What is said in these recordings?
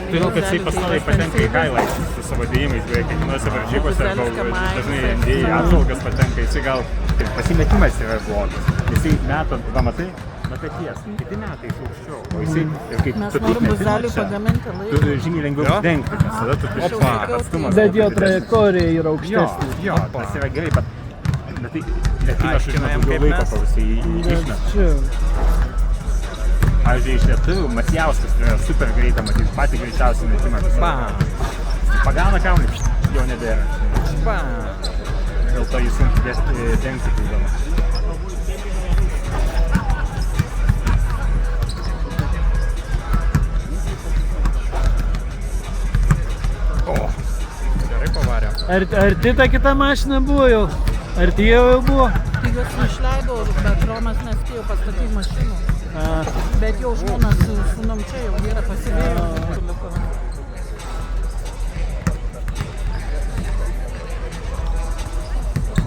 Todėl, kad jisai pastoviai patenka į highlights su savo dėjimais beveik kiekvienose varžybose, dažnai NBA apžvalgas patenka, jisai gal pasimetimas yra blogas. Jisai meta, pamatai, ties, kiti metai iš aukščiau, o jisai ir kaip mes norim Buzeliui pagaminti laiką. Tu žymiai lengviau dengti, nes tada tu turi atstumas. Bet jo trajektorija yra aukštesnė. Jo, tas yra gerai, bet tai lietuvių žinoma daugiau laiko, kol jisai išmeta. Pavyzdžiui, iš lietuvių Masijauskas yra super greitą, matyti patį greičiausią metimą visą. Pagauna kamuolį, jo nebėra. Dėl to jis sunkiai dengti įdomu. Gerai pavarė. Arti ta kita mašina buvo jau? Arti jau buvo? Tai juos išleido, bet Romas nespėjo pastatyti mašinų. Bet jau žmona su sūnum čia jau yra pasivėjo.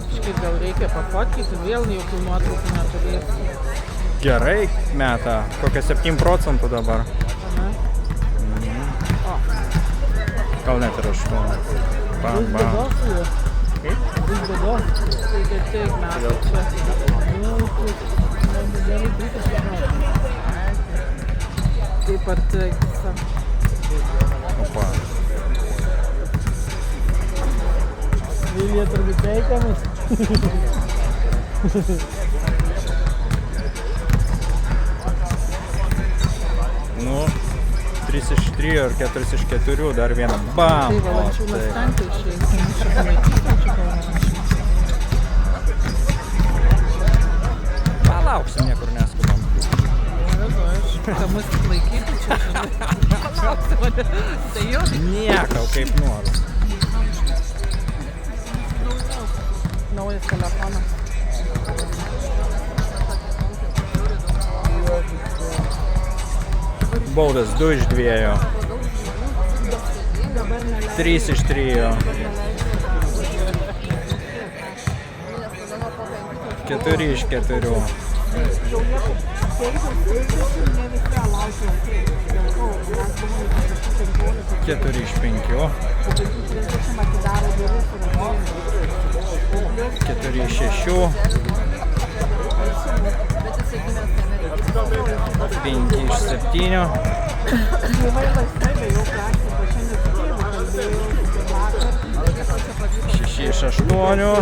Kažkaip gal reikia pafotkyti, vėl jokių nuotraukų neturėsiu. Gerai meta, kokia 7% dabar. Gal net ir 8. Bam, bam. Kaip? Vis bėdos. Tai taip metai čia. Kaip arti akisa. Opa. Vilija turbūt teikiamas. Nu, 3 iš 3 ar 4 iš 4, dar vieną. Bam! Tai Valančiūnas tenka išeiti. Palauksim, niekur neskubam. Ką mus laikyti čia, žinai. Palaukti mane. Tai jau. Niekau, kaip nors. Naujas telefonas. Baudas 2 iš 2. 3 iš 3. 4 iš 4. 4 iš 5. 4 iš 6. 5 iš 7. 6 iš 8.